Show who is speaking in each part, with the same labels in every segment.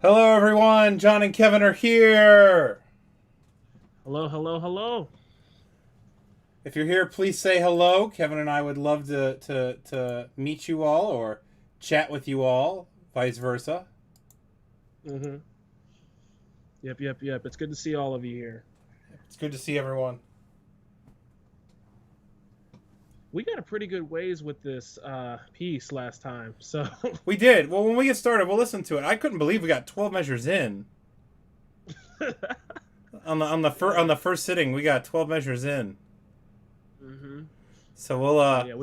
Speaker 1: Hello, everyone. John and Kevin are here.
Speaker 2: Hello, hello, hello.
Speaker 1: If you're here, please say hello. Kevin and I would love to meet you all or chat with you all, vice versa.
Speaker 2: Mm-hmm. Yep. It's good to see all of you here.
Speaker 1: It's good to see everyone.
Speaker 2: We got a pretty good ways with this piece last time, so
Speaker 1: We did. Well, when we get started, we'll listen to it. I couldn't believe we got 12 measures in on the first sitting. We got 12 measures in.
Speaker 2: hmm
Speaker 1: So we'll
Speaker 2: So yeah,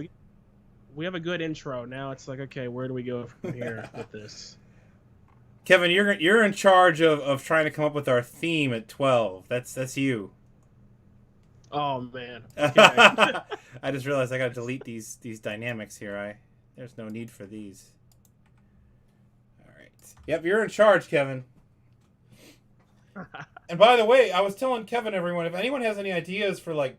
Speaker 2: we have a good intro. Now it's like, okay, where do we go from here with this?
Speaker 1: Kevin, you're in charge of trying to come up with our theme at 12. That's you.
Speaker 2: Oh man. Okay.
Speaker 1: I just realized I got to delete these dynamics here. There's no need for these. All right. Yep, you're in charge, Kevin. And by the way, I was telling Kevin, everyone, if anyone has any ideas for like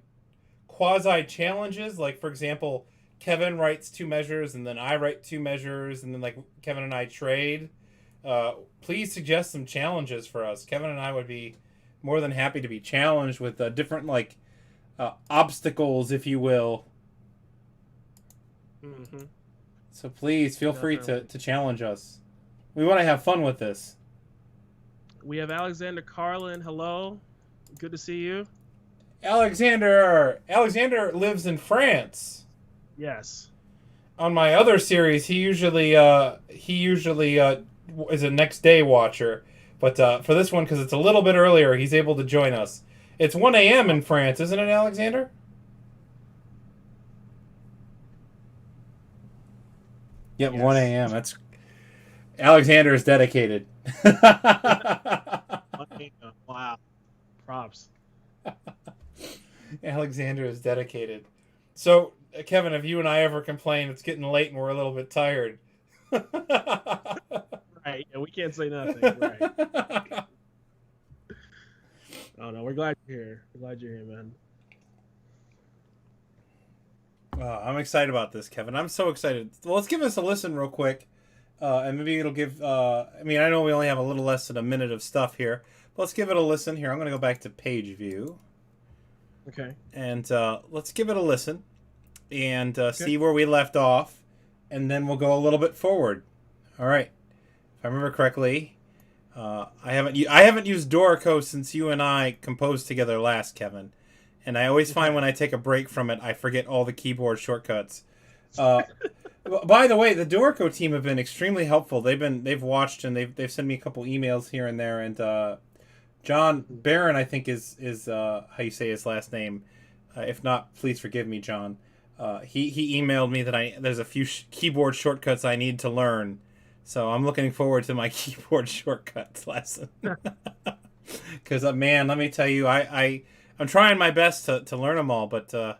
Speaker 1: quasi challenges, like for example, Kevin writes two measures and then I write two measures and then like Kevin and I trade. Please suggest some challenges for us. Kevin and I would be more than happy to be challenged with different like obstacles, if you will.
Speaker 2: hmm
Speaker 1: So please feel free
Speaker 2: Definitely.
Speaker 1: to challenge us. We want to have fun with this.
Speaker 2: We have Alexander Carlin. Hello. Good to see you.
Speaker 1: Alexander lives in France.
Speaker 2: Yes.
Speaker 1: On my other series, he usually is a next day watcher, but for this one, because it's a little bit earlier, he's able to join us. It's 1 a.m. in France, isn't it, Alexander? Yep, 1
Speaker 2: Yes.
Speaker 1: a.m. That's Alexander is dedicated.
Speaker 2: Wow. Props.
Speaker 1: Alexander is dedicated. So, Kevin, have you and I ever complained it's getting late and we're a little bit tired?
Speaker 2: Right. Yeah, we can't say nothing. Right. Oh no, we're glad you're here. We're glad you're here, man.
Speaker 1: I'm excited about this, Kevin. I'm so excited. Well, let's give this a listen real quick, and maybe it'll give. I mean, I know we only have a little less than a minute of stuff here, but let's give it a listen. Here, I'm going to go back to page view,
Speaker 2: Okay.
Speaker 1: and let's give it a listen and
Speaker 2: Okay.
Speaker 1: see where we left off, and then we'll go a little bit forward. All right. If I remember correctly, I haven't used Dorico since you and I composed together last, Kevin. And I always find
Speaker 2: Okay.
Speaker 1: when I take a break from it, I forget all the keyboard shortcuts. Uh, by the way, the Dorico team have been extremely helpful. They've watched and they've sent me a couple emails here and there. And John
Speaker 2: Mhm.
Speaker 1: Barron, I think is how you say his last name. If not, please forgive me, John. He emailed me that there's a few keyboard shortcuts I need to learn. So I'm looking forward to my keyboard shortcuts lesson. Because man, let me tell you, I'm trying my best to learn them all, but I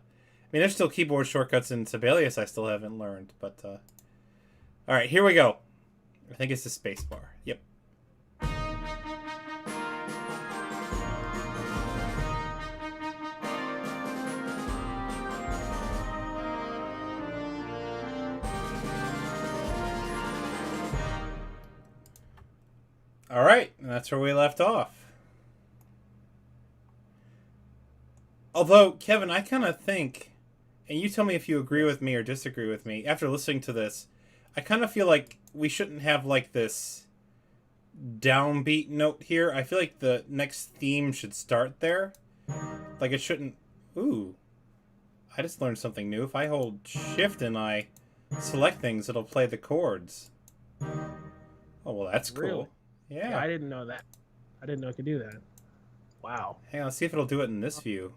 Speaker 1: mean, there's still keyboard shortcuts in Sibelius I still haven't learned. But all right, here we go. I think it's the space bar. Yep. All right, and that's where we left off. Although, Kevin, I kind of think, and you tell me if you agree with me or disagree with me, after listening to this, I kind of feel like we shouldn't have like this downbeat note here. I feel like the next theme should start there. Like it shouldn't. Ooh, I just learned something new. If I hold shift and I select things, it'll play the chords. Oh, well, that's
Speaker 2: Really?
Speaker 1: cool.
Speaker 2: Yeah,
Speaker 1: Yeah.
Speaker 2: I didn't know that. I didn't know it could do that. Wow.
Speaker 1: Hang on, let's see if it'll do it in this view.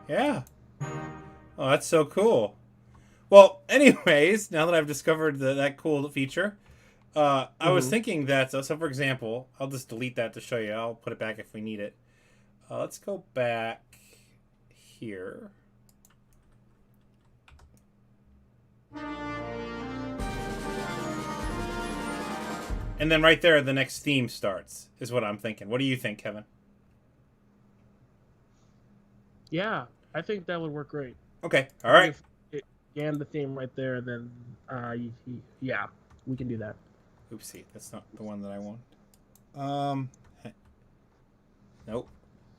Speaker 1: Yeah. Oh, that's so cool. Well, anyways, now that I've discovered that cool feature, I was
Speaker 2: hmm
Speaker 1: thinking that, so for example, I'll just delete that to show you. I'll put it back if we need it. Let's go back here. And then right there, the next theme starts, is what I'm thinking. What do you think, Kevin?
Speaker 2: Yeah, I think that would work great.
Speaker 1: Okay, all
Speaker 2: I think
Speaker 1: right.
Speaker 2: if it began the theme right there, then yeah, we can do that.
Speaker 1: Oopsie, that's not the one that I want. Um, nope.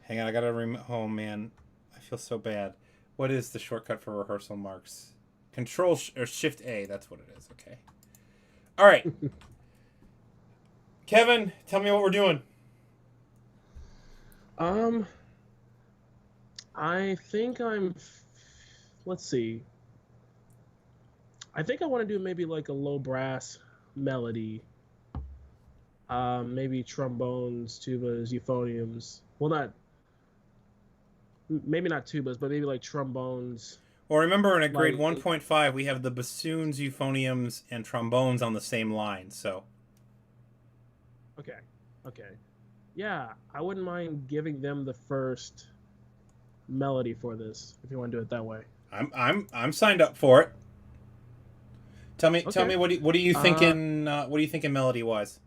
Speaker 1: Hang on, I gotta oh man, I feel so bad. What is the shortcut for rehearsal marks? Control or Shift A. That's what it is. Okay. All right, Kevin, tell me what we're doing.
Speaker 2: Um, I think let's see. I think I want to do maybe like a low brass melody. Maybe trombones, tubas, euphoniums. Well, not maybe not tubas, but maybe like trombones.
Speaker 1: Well, remember in a grade
Speaker 2: Like
Speaker 1: 1.5, we have the bassoons, euphoniums, and trombones on the same line. So
Speaker 2: okay, okay, yeah, I wouldn't mind giving them the first melody for this if you want to do it that way.
Speaker 1: I'm signed up for it. Tell
Speaker 2: Okay.
Speaker 1: me what are you
Speaker 2: Uh,
Speaker 1: thinking? What are you thinking melody wise?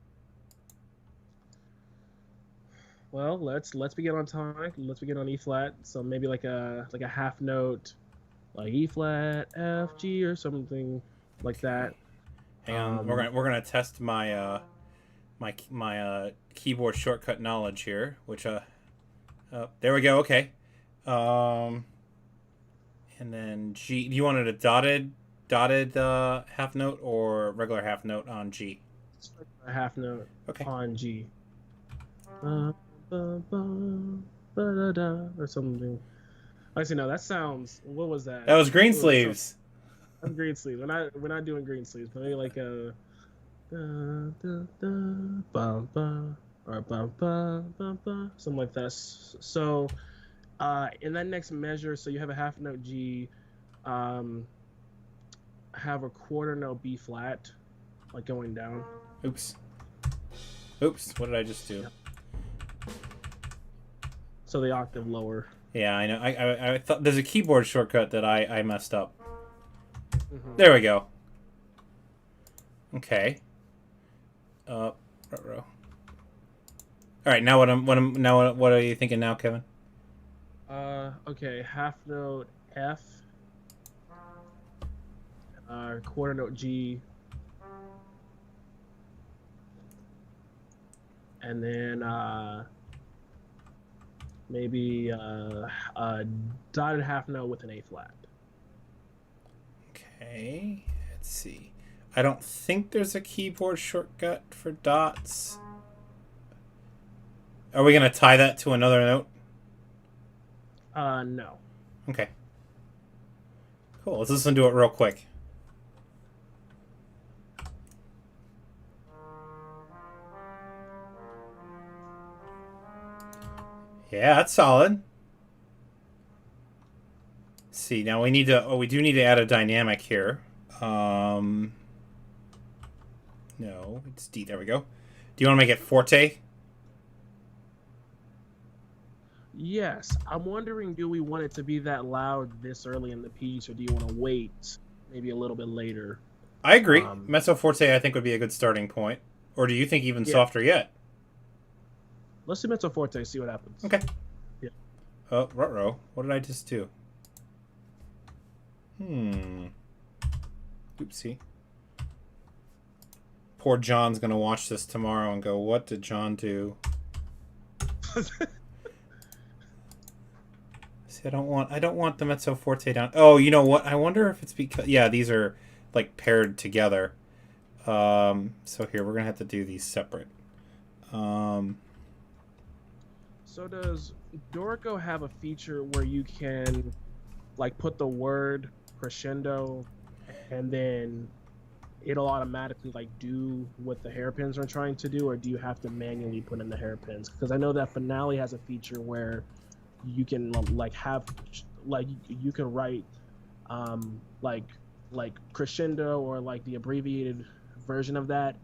Speaker 2: well, let's begin on time. Let's begin on E flat. So maybe like a half note, like E flat, F, G, or something like that.
Speaker 1: Okay, hang on.
Speaker 2: Um,
Speaker 1: We're gonna test my keyboard shortcut knowledge here. Which there we go. Okay. Um, and then G. Do you want it a dotted half note or regular half note on G?
Speaker 2: a half note
Speaker 1: Okay.
Speaker 2: on G. Ba, ba, ba, ba-da-da, or something. Actually, no, that sounds. What was that?
Speaker 1: That was
Speaker 2: Oh, that sounds.
Speaker 1: Greensleeves.
Speaker 2: That's green sleeves. We're not doing green sleeves, but maybe like a da, da, da, ba, ba, or ba, ba, ba, ba, something like that. So, in that next measure, so you have a half note G, um, have a quarter note B flat, like going down.
Speaker 1: Oops. Oops. What did I just do?
Speaker 2: Yeah. So the octave lower.
Speaker 1: Yeah, I know. I thought there's a keyboard shortcut that I messed up.
Speaker 2: Mm-hmm.
Speaker 1: There we go. Okay. All right. Now what are you thinking now, Kevin?
Speaker 2: Okay, half note F, quarter note G, and then maybe a dotted half note with an A flat.
Speaker 1: Okay. Let's see. I don't think there's a keyboard shortcut for dots. Are we gonna tie that to another note?
Speaker 2: No.
Speaker 1: Okay. Cool. Let's listen to it real quick. Yeah, that's solid. Let's see, now we need to. Oh, we do need to add a dynamic here. No, it's D. There we go. Do you want to make it forte?
Speaker 2: Yes, I'm wondering, do we want it to be that loud this early in the piece, or do you want to wait maybe a little bit later?
Speaker 1: I agree.
Speaker 2: Um,
Speaker 1: Mezzo forte, I think, would be a good starting point. Or do you think even
Speaker 2: yeah,
Speaker 1: softer yet?
Speaker 2: let's do mezzo forte, see what happens.
Speaker 1: Okay.
Speaker 2: Yeah.
Speaker 1: Oh, ruh-roh. What did I just do? Oopsie. Poor John's gonna watch this tomorrow and go, "What did John do?" See, I don't want the mezzo forte down. Oh, you know what? I wonder if it's because yeah, these are like paired together. So here we're gonna have to do these separate. Um,
Speaker 2: So does Dorico have a feature where you can like put the word crescendo and then it'll automatically like do what the hairpins are trying to do, or do you have to manually put in the hairpins? Because I know that Finale has a feature where you can like have like you can write um like like crescendo or like the abbreviated version of that,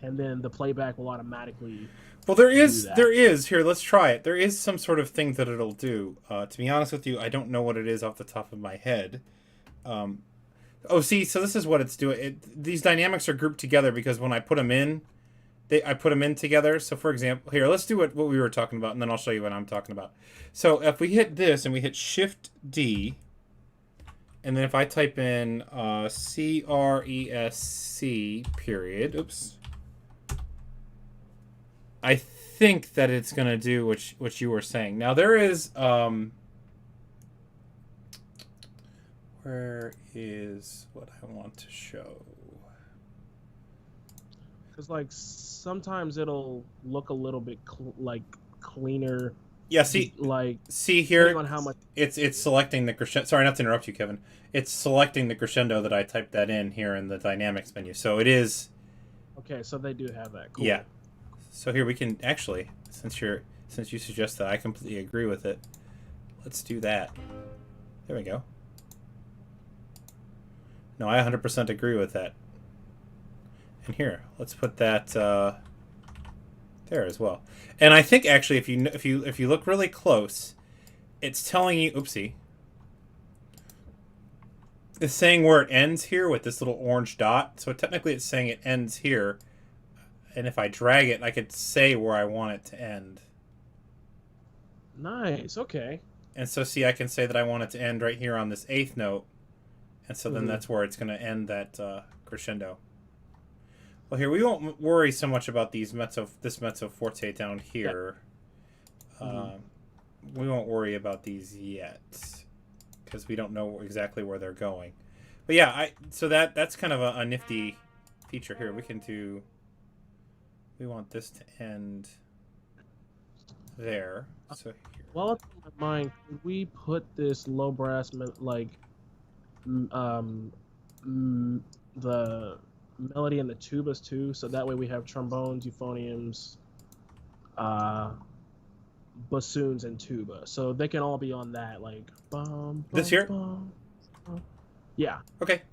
Speaker 2: and then the playback will automatically
Speaker 1: well,
Speaker 2: do that.
Speaker 1: there is here. Let's try it. There is some sort of thing that it'll do. To be honest with you, I don't know what it is off the top of my head. Um, oh, see, so this is what it's doing. These dynamics are grouped together because when I put them in, I put them in together. So, for example, here, let's do what we were talking about, and then I'll show you what I'm talking about. So, if we hit this and we hit Shift D, and then if I type in CRESC period, oops, I think that it's going to do what you were saying. Now there is where is what I want to show?
Speaker 2: Because like sometimes it'll look a little bit cleaner.
Speaker 1: Yeah, see
Speaker 2: Depending
Speaker 1: here
Speaker 2: on how much.
Speaker 1: it's selecting the crescendo. Sorry, not to interrupt you, Kevin. It's selecting the crescendo that I typed that in here in the dynamics menu. So it is.
Speaker 2: Okay, so they do have that. Cool.
Speaker 1: Yeah. So here we can actually, since you suggest that, I completely agree with it. Let's do that. There we go. No, I 100% agree with that. And here, let's put that there as well. And I think actually, if you look really close, it's telling you. Oopsie. It's saying where it ends here with this little orange dot. So technically, it's saying it ends here. And if I drag it, I could say where I want it to end.
Speaker 2: Nice. Okay.
Speaker 1: And so, see, I can say that I want it to end right here on this 8th note. And so then that's where it's going to end that crescendo. Well, here, we won't worry so much about this mezzo forte down here. Yeah. We won't worry about these yet, because we don't know exactly where they're going. But yeah, so that's kind of a nifty feature here. We can do... We want this to end there. So here.
Speaker 2: Well, it's in my mind, could we put this low brass the melody and the tubas too, so that way we have trombones, euphoniums, bassoons, and tuba, so they can all be on that, like bum,
Speaker 1: this here.
Speaker 2: Bum, bum. Yeah.
Speaker 1: Okay.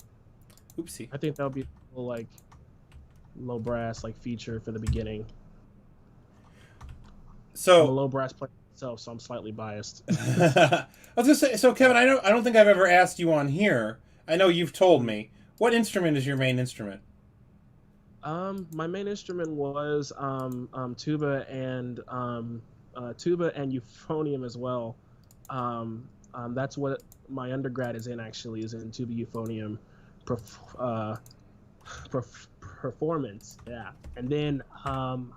Speaker 1: Oopsie.
Speaker 2: I think that would be a little, like, low brass feature for the beginning.
Speaker 1: So
Speaker 2: I'm a low brass player myself, so I'm slightly biased.
Speaker 1: I was gonna say, so Kevin, I don't think I've ever asked you on here. I know you've told me. What instrument is your main instrument?
Speaker 2: My main instrument was tuba and euphonium as well. That's what my undergrad is in, actually, is in tuba euphonium performance. Yeah. And then I'm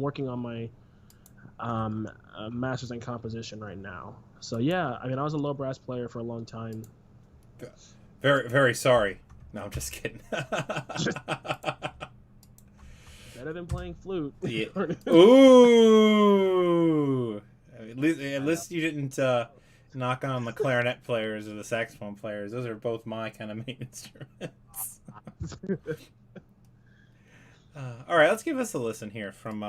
Speaker 2: working on my master's in composition right now. So yeah, I was a low brass player for a long time.
Speaker 1: Very, very sorry. No, I'm just kidding.
Speaker 2: Better than playing flute.
Speaker 1: Yeah. Ooh. At least you didn't knock on the clarinet players or the saxophone players. Those are both my kind of main instruments. All right, let's give us a listen here from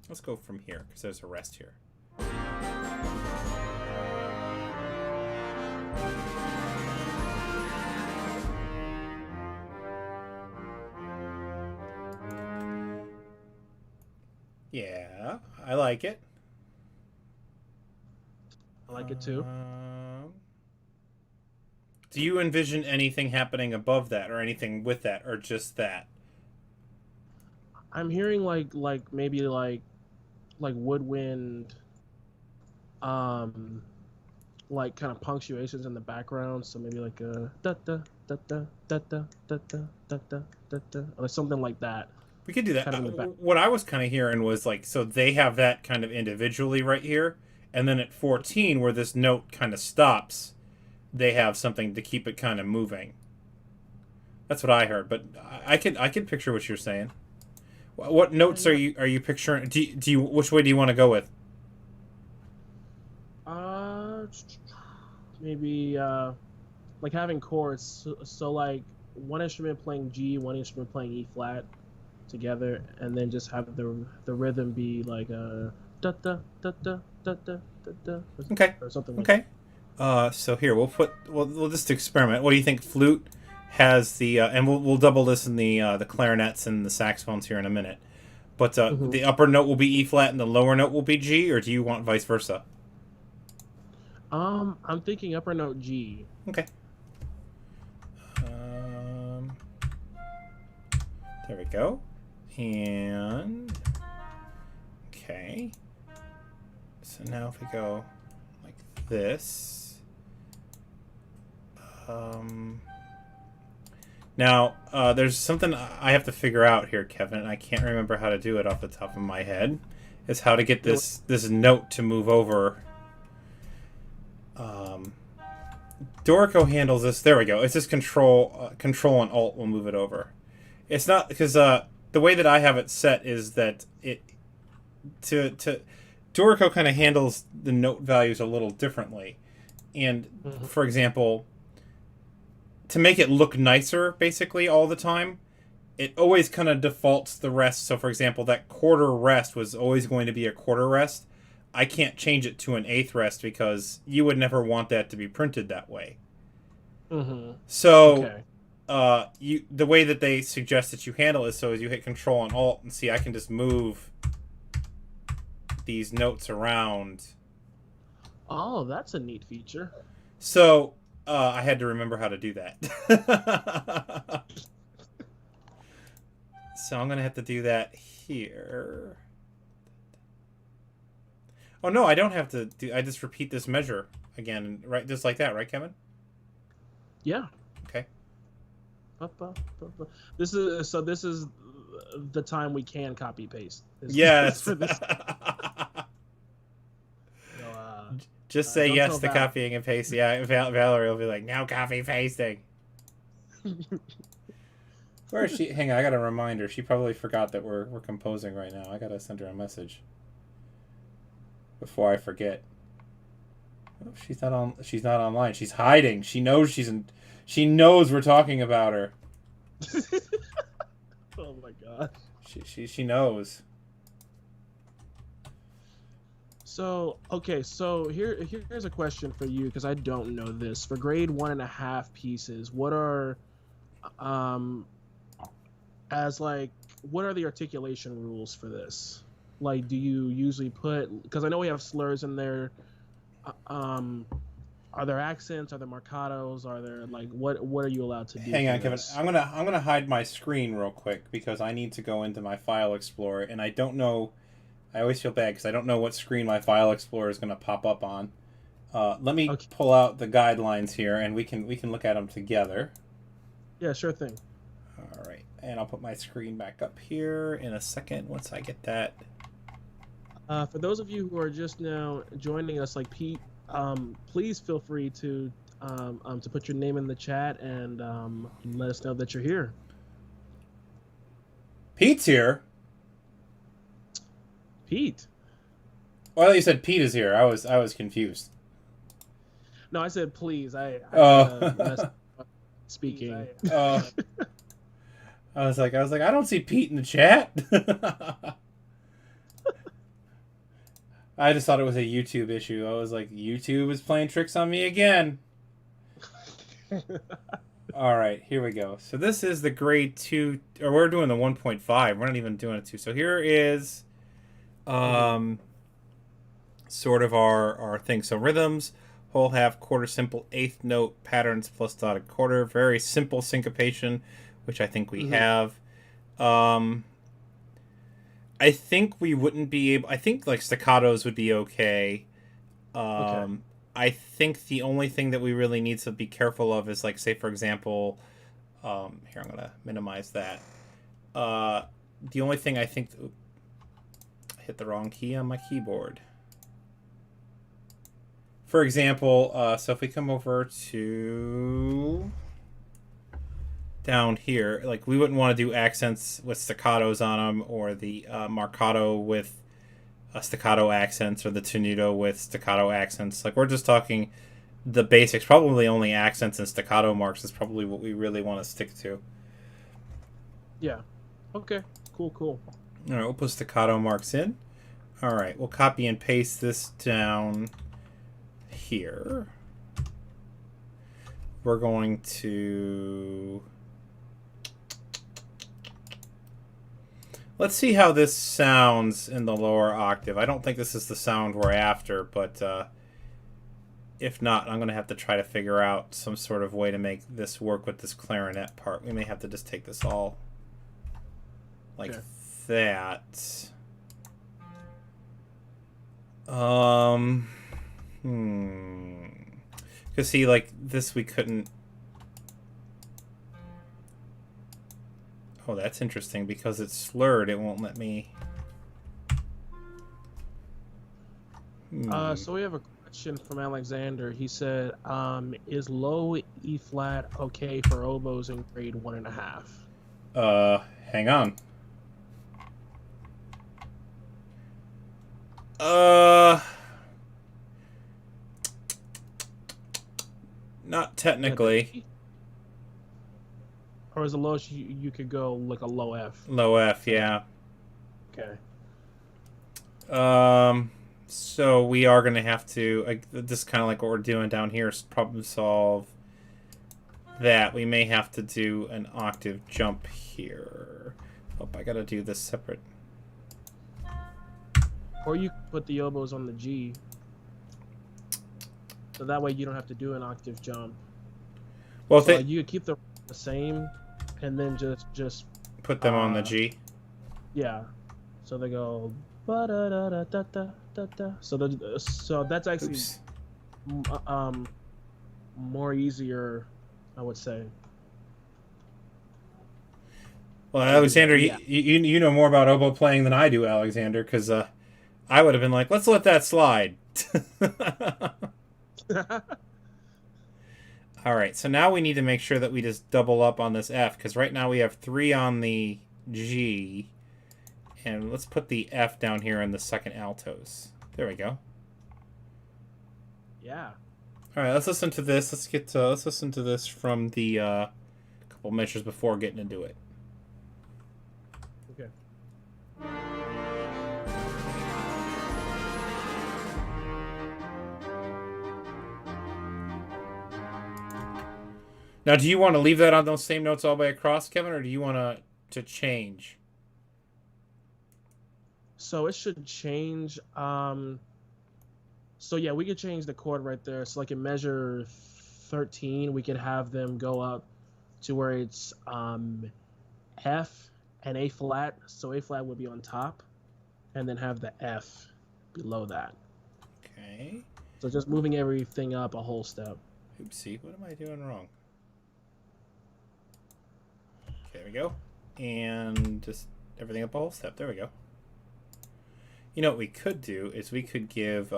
Speaker 1: let's go from here, because there's a rest here. Yeah, I like it.
Speaker 2: I like it too.
Speaker 1: Do you envision anything happening above that, or anything with that, or just that?
Speaker 2: I'm hearing maybe woodwind, like kind of punctuations in the background. So maybe like a da da da da da da da da da da da, or something like that.
Speaker 1: We could do that. What I was kind of hearing was so they have that kind of individually right here, and then at 14, where this note kind of stops, they have something to keep it kind of moving. That's what I heard, but I could picture what you're saying. What notes are you picturing? Do you which way do you want to go with?
Speaker 2: Maybe like having chords. So like one instrument playing G, one instrument playing E flat together, and then just have the rhythm be like a da da da da da da da.
Speaker 1: Okay.
Speaker 2: Or something.
Speaker 1: Okay. So here we'll just experiment. What do you think? Flute has the and we'll double this in the clarinets and the saxophones here in a minute. But the upper note will be E flat and the lower note will be G, or do you want vice versa?
Speaker 2: I'm thinking upper note G.
Speaker 1: Okay. There we go. And okay. So now if we go like this, Now, there's something I have to figure out here, Kevin, and I can't remember how to do it off the top of my head. Is how to get this note to move over. Dorico handles this. There we go. It's just Control and Alt will move it over. It's not because the way that I have it set is that it to Dorico kind of handles the note values a little differently, and for example, to make it look nicer, basically all the time, it always kind of defaults the rest. So, for example, that quarter rest was always going to be a quarter rest. I can't change it to an eighth rest because you would never want that to be printed that way. So, the way that they suggest that you handle it so is you hit Control and Alt and see I can just move these notes around.
Speaker 2: Oh, that's a neat feature.
Speaker 1: So I had to remember how to do that. So I'm gonna have to do that here. Oh no, I don't have to do. I just repeat this measure again, right? Just like that, right, Kevin?
Speaker 2: Yeah.
Speaker 1: Okay.
Speaker 2: This is the time we can copy paste.
Speaker 1: Yes.
Speaker 2: For this.
Speaker 1: Just say yes to copying and pasting. Yeah, Valerie will be like, now copy pasting. Where is she? Hang on, I got a reminder. She probably forgot that we're composing right now. I gotta send her a message before I forget. Oh, she's not on. She's not online. She's hiding. She knows she knows we're talking about her.
Speaker 2: Oh my god.
Speaker 1: She knows.
Speaker 2: So okay, so here's a question for you because I don't know this. For grade 1.5 pieces, what are what are the articulation rules for this? Like, do you usually put, because I know we have slurs in there, are there accents, are there marcatos, are there, like, what are you allowed to do?
Speaker 1: Hang on, Kevin. I'm gonna hide my screen real quick because I need to go into my file explorer and I don't know. I always feel bad because I don't know what screen my file explorer is gonna pop up on. Let me pull out the guidelines here and we can look at them together.
Speaker 2: Yeah, sure thing.
Speaker 1: All right, and I'll put my screen back up here in a second once I get that.
Speaker 2: For those of you who are just now joining us, like Pete, please feel free to put your name in the chat and let us know that you're here.
Speaker 1: Pete's here.
Speaker 2: Pete.
Speaker 1: Well, you said Pete is here. I was confused.
Speaker 2: No, I said please. I speaking.
Speaker 1: I was like, I don't see Pete in the chat. I just thought it was a YouTube issue. I was like, YouTube is playing tricks on me again. All right, here we go. So this is the grade 2, or we're doing the 1.5. We're not even doing a 2. So here is sort of our thing. So rhythms, whole, half, quarter, simple, eighth note, patterns, plus dotted quarter. Very simple syncopation, which I think we have. I think we wouldn't be able... I think, like, staccatos would be okay. Okay. I think the only thing that we really need to be careful of is, like, say, for example... here, I'm going to minimize that. The only thing I think... I hit the wrong key on my keyboard. For example, so if we come over to... down here, like, we wouldn't want to do accents with staccatos on them, or the marcato with staccato accents, or the tenuto with staccato accents. Like, we're just talking the basics. Probably only accents and staccato marks is probably what we really want to stick to.
Speaker 2: Yeah. Okay. Cool. All
Speaker 1: right, we'll put staccato marks in. All right, we'll copy and paste this down here. We're going to... Let's see how this sounds in the lower octave. I don't think this is the sound we're after, but if not, I'm going to have to try to figure out some sort of way to make this work with this clarinet part. We may have to just take this all like that. Because see, like, this we couldn't... Oh, that's interesting because it's slurred. It won't let me.
Speaker 2: So we have a question from Alexander. He said, "Is low E flat okay for oboes in grade 1.5?"
Speaker 1: Hang on. Uh, Not technically.
Speaker 2: Or is the lowest you could go like a low F?
Speaker 1: Low F, yeah.
Speaker 2: Okay.
Speaker 1: So we are gonna have to. This is kind of like what we're doing down here. Is problem solve that. We may have to do an octave jump here. Oh, I gotta do this separate.
Speaker 2: Or you could put the oboes on the G. So that way you don't have to do an octave jump.
Speaker 1: Well,
Speaker 2: so you could keep the same, and then just
Speaker 1: put them on the G.
Speaker 2: Yeah. So they go ba da da da da da da da. So that's actually more easier, I would say.
Speaker 1: Well, Alexander, yeah. you know more about oboe playing than I do, Alexander, because I would have been like, let's let that slide. All right, so now we need to make sure that we just double up on this F, because right now we have 3 on the G. And let's put the F down here in the second altos. There we go.
Speaker 2: Yeah.
Speaker 1: All right, let's listen to this. Let's listen to this from the couple measures before getting into it.
Speaker 2: Okay.
Speaker 1: Now, do you want to leave that on those same notes all the way across, Kevin, or do you want to change?
Speaker 2: So it should change. So yeah, we could change the chord right there. So like in measure 13, we could have them go up to where it's F and A flat. So A flat would be on top, and then have the F below that.
Speaker 1: Okay.
Speaker 2: So just moving everything up a whole step.
Speaker 1: Oopsie, what am I doing wrong? There we go. And just everything up a whole step. There we go. You know what we could do is we could give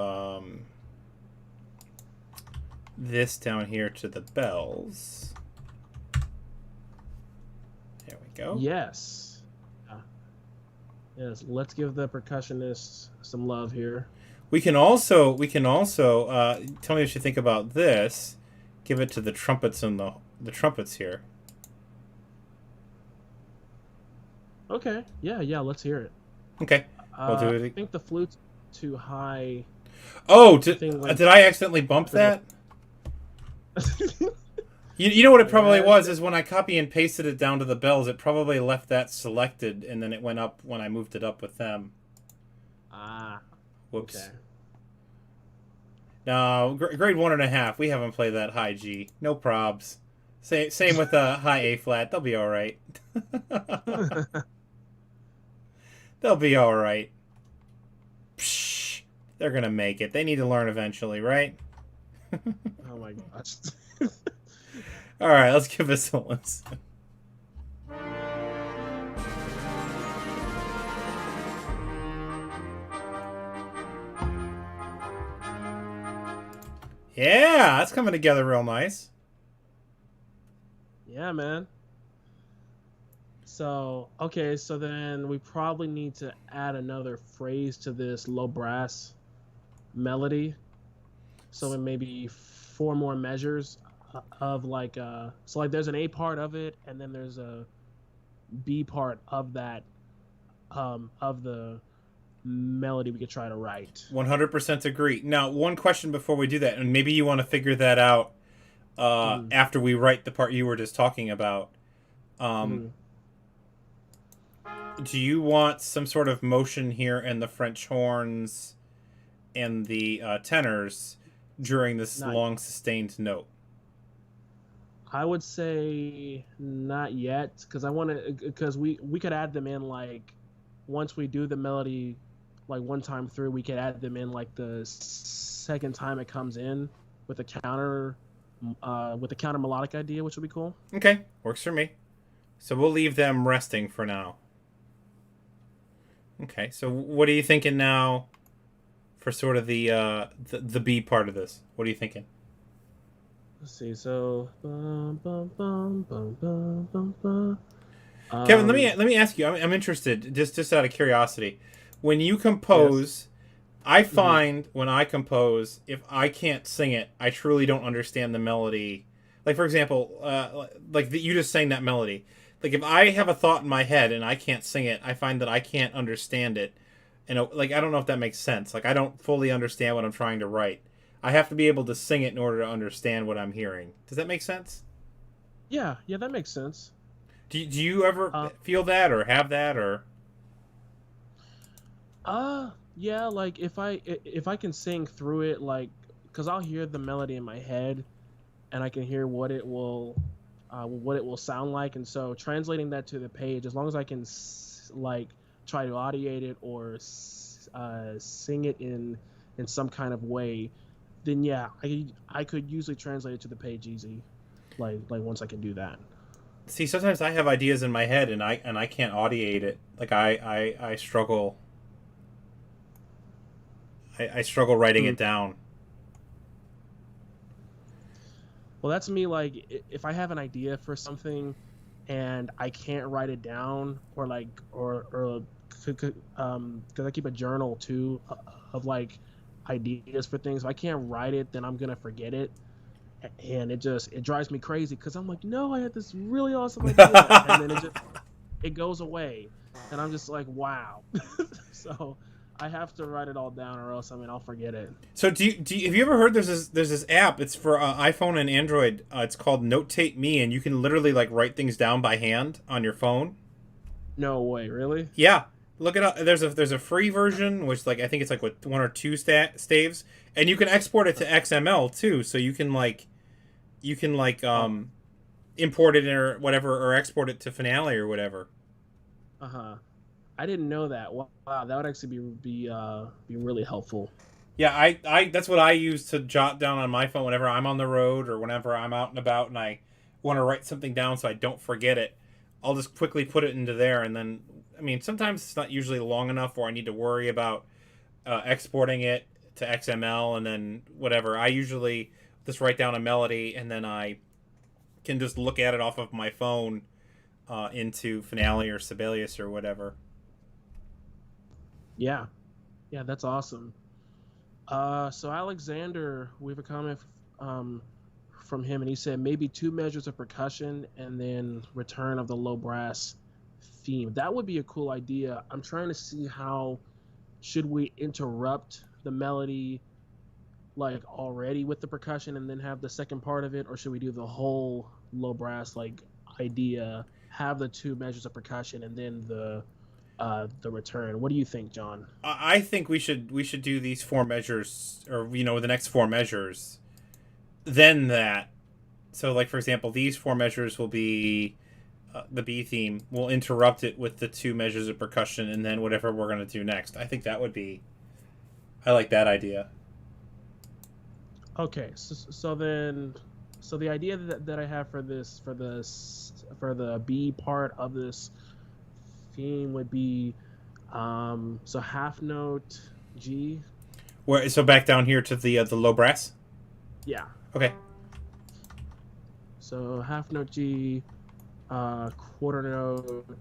Speaker 1: this down here to the bells. There we go.
Speaker 2: Yes. Yes, let's give the percussionists some love here.
Speaker 1: We can also tell me what you think about this. Give it to the trumpets and the trumpets here.
Speaker 2: Okay. Yeah, let's hear it.
Speaker 1: Okay. We'll do it.
Speaker 2: I think the flute's too high.
Speaker 1: Oh, did I accidentally bump that? you know what it probably was is when I copy and pasted it down to the bells, it probably left that selected, and then it went up when I moved it up with them.
Speaker 2: Ah.
Speaker 1: Whoops.
Speaker 2: Okay.
Speaker 1: No, grade 1.5. We haven't played that high G. No probs. Same with the high A flat. They'll be all right. They'll be all right. Psh, they're gonna make it. They need to learn eventually, right?
Speaker 2: Oh my gosh.
Speaker 1: All right, let's give this a listen. Yeah, that's coming together real nice.
Speaker 2: Yeah, man. So, okay, so then we probably need to add another phrase to this low brass melody. So it maybe 4 more measures of like so like there's an A part of it, and then there's a B part of that of the melody we could try to write.
Speaker 1: 100% agree. Now, one question before we do that, and maybe you want to figure that out after we write the part you were just talking about. Do you want some sort of motion here in the French horns and the tenors during this long sustained note?
Speaker 2: I would say not yet, because we could add them in like once we do the melody like one time through. We could add them in like the second time it comes in with a counter melodic idea, which would be cool.
Speaker 1: Okay, works for me. So we'll leave them resting for now. Okay, so what are you thinking now for sort of the B part of this? What are you thinking?
Speaker 2: Let's see. So,
Speaker 1: Kevin, let
Speaker 2: um,
Speaker 1: me ask you. I'm interested, just out of curiosity. When you
Speaker 2: yes.
Speaker 1: compose, I
Speaker 2: Hmm.
Speaker 1: find when I compose, if I can't sing it, I truly don't understand the melody. Like for example, you just sang that melody. Like if I have a thought in my head and I can't sing it, I find that I can't understand it. And like I don't know if that makes sense. Like I don't fully understand what I'm trying to write. I have to be able to sing it in order to understand what I'm hearing. Does that make sense?
Speaker 2: Yeah, yeah, that makes sense.
Speaker 1: Do you ever
Speaker 2: Uh,
Speaker 1: feel that or have that or?
Speaker 2: yeah, like if I can sing through it, like, cause I'll hear the melody in my head, and I can hear what it will sound like, and so translating that to the page, as long as I can like try to audiate it or sing it in some kind of way, then yeah, I could usually translate it to the page easy, like once I can do that.
Speaker 1: See, sometimes I have ideas in my head and I can't audiate it. Like I struggle. I struggle writing
Speaker 2: Hmm.
Speaker 1: it down.
Speaker 2: Well, that's me. Like, if I have an idea for something and I can't write it down, or like, or because I keep a journal too of like ideas for things. If I can't write it, then I'm gonna forget it, and it drives me crazy because I'm like, no, I had this really awesome idea, and then it goes away, and I'm just like, wow. So I have to write it all down, or else I'll forget it.
Speaker 1: So have you ever heard there's this app? It's for iPhone and Android. It's called Notate Me, and you can literally like write things down by hand on your phone.
Speaker 2: No way, really?
Speaker 1: Yeah, look it up. There's a free version which like I think it's like with one or two staves, and you can export it to XML too. So you can
Speaker 2: Oh,
Speaker 1: import it or whatever or export it to Finale or whatever.
Speaker 2: uh-huh. I didn't know that. Wow, that would actually be really helpful.
Speaker 1: Yeah, I that's what I use to jot down on my phone whenever I'm on the road or whenever I'm out and about and I want to write something down so I don't forget it. I'll just quickly put it into there and then I mean sometimes it's not usually long enough or I need to worry about exporting it to XML and then whatever. I usually just write down a melody and then I can just look at it off of my phone into Finale or Sibelius or whatever.
Speaker 2: Yeah, yeah, that's awesome. So Alexander, we have a comment from him, and he said maybe two measures of percussion and then return of the low brass theme. That would be a cool idea. I'm trying to see how should we interrupt the melody like already with the percussion and then have the second part of it, or should we do the whole low brass like idea, have the two measures of percussion and then the return? What do you think, John?
Speaker 1: I think we should do these four measures or the next four measures then that. So like for example, these four measures will be the B theme. We'll interrupt it with the two measures of percussion, and then whatever we're gonna do next. I think that would be. I like that idea.
Speaker 2: Okay, so the idea that I have for the B part of this theme would be so half note G.
Speaker 1: Where so back down here to the low brass.
Speaker 2: Yeah.
Speaker 1: Okay.
Speaker 2: So half note G, quarter note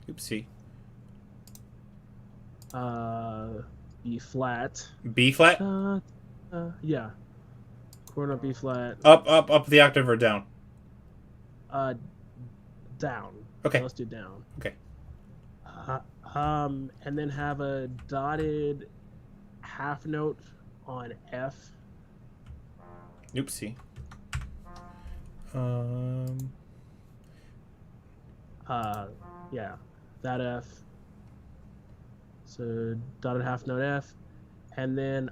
Speaker 1: Oopsie.
Speaker 2: uh B flat.
Speaker 1: B flat.
Speaker 2: Yeah, quarter note B flat,
Speaker 1: Up the octave or down.
Speaker 2: uh down. Yeah,
Speaker 1: Okay.
Speaker 2: let's do down.
Speaker 1: Okay.
Speaker 2: Uh, and then have a dotted half note on F.
Speaker 1: Oopsie. Um.
Speaker 2: Uh, yeah, that F. So dotted half note F, and then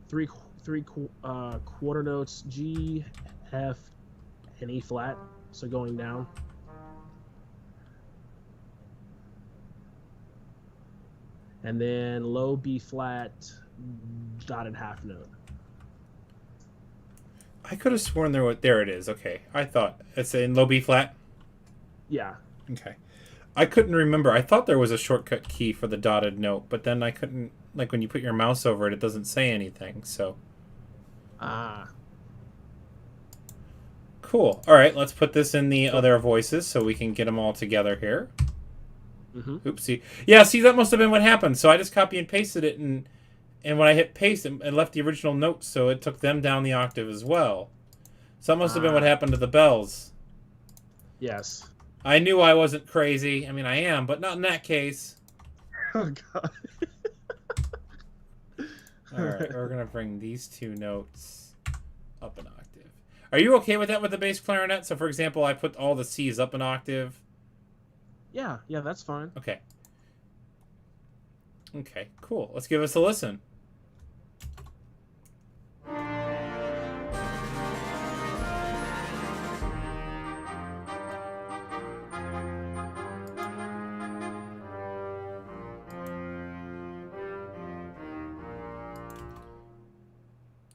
Speaker 2: three quarter notes G, F, and E flat. So going down, and then low B flat, dotted half note.
Speaker 1: I could have sworn there it is. Okay. I thought it's in low B flat.
Speaker 2: Yeah.
Speaker 1: Okay. I couldn't remember. I thought there was a shortcut key for the dotted note, but then I couldn't, like when you put your mouse over it, it doesn't say anything. So
Speaker 2: Ah.
Speaker 1: cool. All right, let's put this in the
Speaker 2: So.
Speaker 1: other voices so we can get them all together here.
Speaker 2: Mm-hmm.
Speaker 1: Oopsie. Yeah, see, that must have been what happened. So I just copy and pasted it, and when I hit paste, it left the original notes, so it took them down the octave as well. So that must have been what happened to the bells.
Speaker 2: Yes.
Speaker 1: I knew I wasn't crazy. I mean, I am, but not in that case.
Speaker 2: Oh God.
Speaker 1: All right, we're gonna bring these two notes up an octave. Are you okay with that with the bass clarinet? So, for example, I put all the C's up an octave.
Speaker 2: Yeah. Yeah. That's fine.
Speaker 1: Okay. Okay. Cool. Let's give us a listen.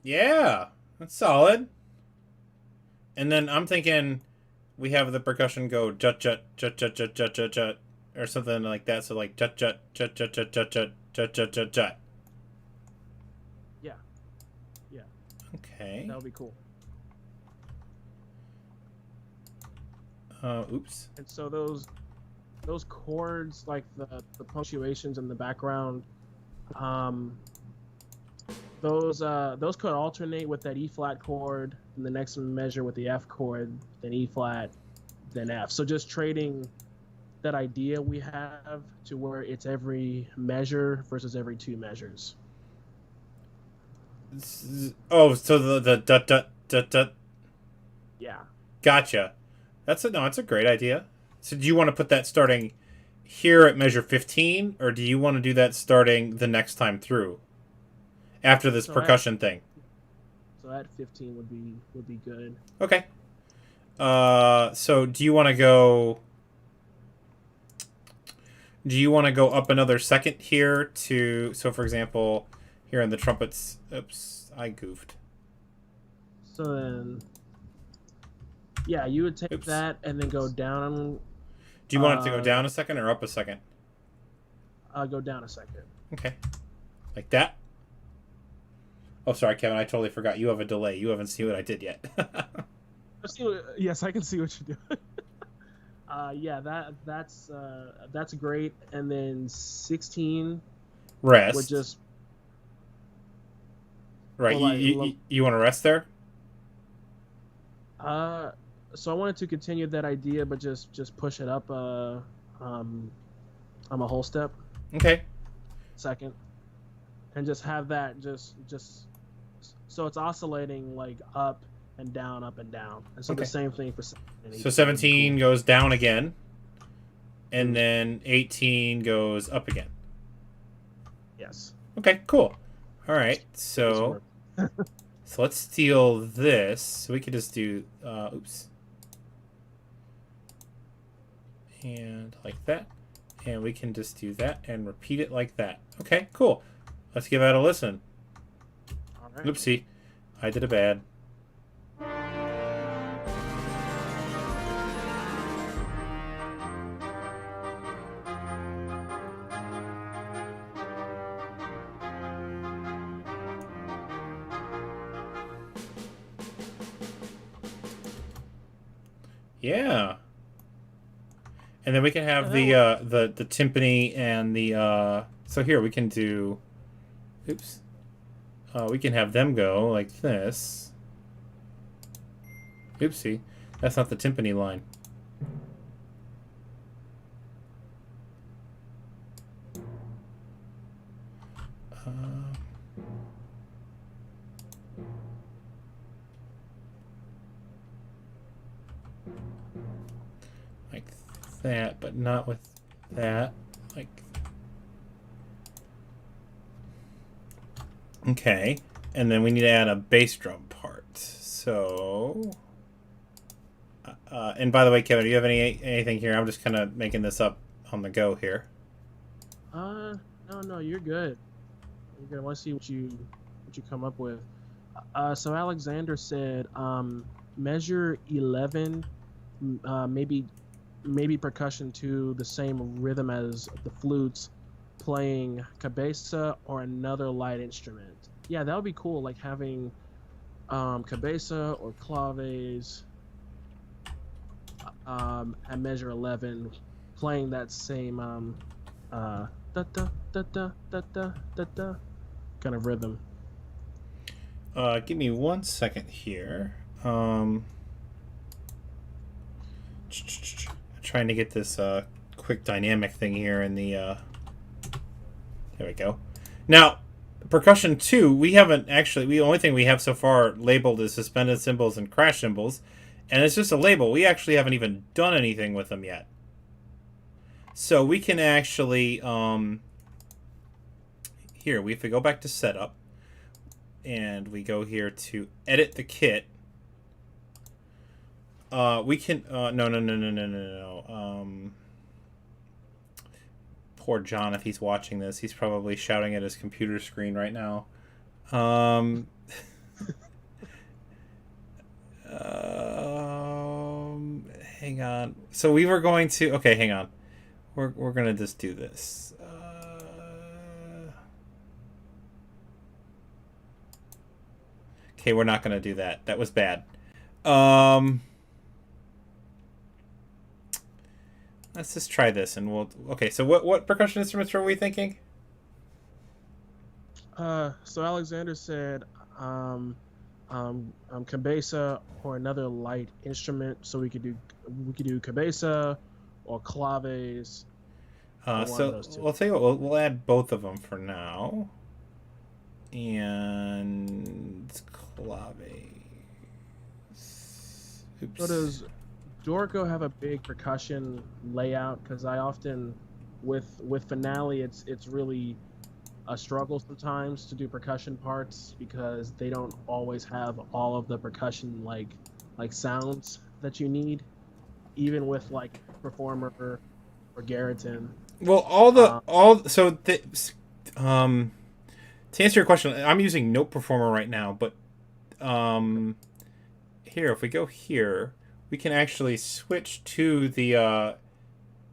Speaker 1: Yeah, that's solid. And then I'm thinking we have the percussion go jut jut jut jut jut jut jut jut or something like that. So like jut jut jut jut jut jut jut jut jut jut jut.
Speaker 2: Yeah. Yeah.
Speaker 1: Okay.
Speaker 2: That would be cool.
Speaker 1: Oops.
Speaker 2: And so those chords, like the punctuations in the background, those could alternate with that E flat chord, and the next measure with the F chord, then E flat, then F. So just trading that idea we have to where it's every measure versus every two measures.
Speaker 1: Oh, so the dut dut dut dut.
Speaker 2: Yeah.
Speaker 1: Gotcha. That's a great idea. So do you want to put that starting here at measure 15, or do you want to do that starting the next time through? After this percussion thing.
Speaker 2: So at 15 would be good.
Speaker 1: Okay. So do you want to go? Do you want to go up another second here to? So for example, here in the trumpets. Oops, I goofed.
Speaker 2: So then, yeah, you would take that and then go down.
Speaker 1: Do you want it to go down a second or up a second?
Speaker 2: Go down a second.
Speaker 1: Okay. Like that. Oh, sorry, Kevin. I totally forgot. You have a delay. You haven't seen what I did yet.
Speaker 2: Yes, I can see what you're doing. Yeah, that's great. And then 16.
Speaker 1: Rest.
Speaker 2: Would just.
Speaker 1: Right. You want to rest there?
Speaker 2: So I wanted to continue that idea, but just push it up a whole step.
Speaker 1: Okay.
Speaker 2: Second. And just have that just so it's oscillating like up and down, and so the same thing for 17.
Speaker 1: So 17 goes down again, and then 18 goes up again.
Speaker 2: Yes.
Speaker 1: Okay, cool. All right, so so let's steal this. So we could just do oops, and like that, and we can just do that and repeat it like that. Okay, cool. Let's give that a listen.
Speaker 2: All right.
Speaker 1: Oopsie, I did a bad. Yeah. And then we can have the timpani and the so here we can do oops. We can have them go like this. Oopsie. That's not the timpani line. Like that, but not with that. Like okay, and then we need to add a bass drum part. So, and by the way, Kevin, do you have anything here? I'm just kind of making this up on the go here.
Speaker 2: No, you're good. You're good. I want to see what you come up with. So Alexander said, measure 11, maybe maybe percussion to the same rhythm as the flutes, playing cabeza or another light instrument. Yeah, that would be cool. Like having cabeza or claves at measure 11, playing that same da da da da da da da da kind of rhythm.
Speaker 1: Give me 1 second here. Trying to get this quick dynamic thing here in the. There we go. Now, percussion 2, we haven't actually. The only thing we have so far labeled is suspended cymbals and crash cymbals, and it's just a label. We actually haven't even done anything with them yet. So we can actually here if we go back to setup, and we go here to edit the kit. We can no. Poor John, if he's watching this, he's probably shouting at his computer screen right now. Hang on. So we were going to. Okay, hang on. We're gonna just do this. Okay, we're not gonna do that. That was bad. Let's just try this, and we'll. Okay, so what percussion instruments were we thinking?
Speaker 2: So Alexander said cabeza or another light instrument. So we could do cabeza or claves.
Speaker 1: So we'll tell you what. We'll add both of them for now, and claves. Oops.
Speaker 2: So does Dorico have a big percussion layout? Because I often, with finale, it's really a struggle sometimes to do percussion parts because they don't always have all of the percussion like sounds that you need, even with like Performer or Garriton.
Speaker 1: Well, to answer your question, I'm using Note Performer right now, but here if we go here, we can actually switch to the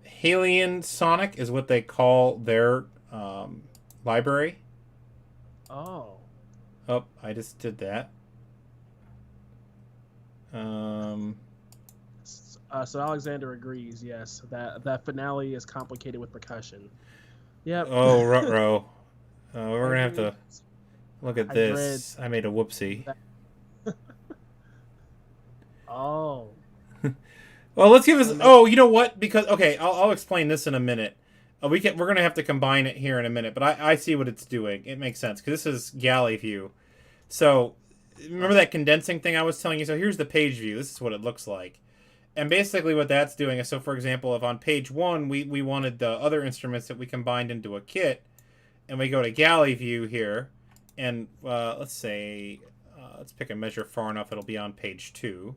Speaker 1: Halion Sonic is what they call their library.
Speaker 2: Oh,
Speaker 1: I just did that.
Speaker 2: So Alexander agrees. Yes, that finale is complicated with percussion. Yep.
Speaker 1: Oh, ruh-roh. We're gonna have to look at this.
Speaker 2: Dread
Speaker 1: I made a whoopsie.
Speaker 2: Oh.
Speaker 1: Well, let's give us. Oh, you know what? Because okay, I'll explain this in a minute. We're gonna have to combine it here in a minute, but I see what it's doing. It makes sense because this is galley view. So remember that condensing thing I was telling you? So here's the page view. This is what it looks like. And basically what that's doing is, so for example, if on page 1 we wanted the other instruments that we combined into a kit, and we go to galley view here, and let's say, let's pick a measure far enough it'll be on page 2.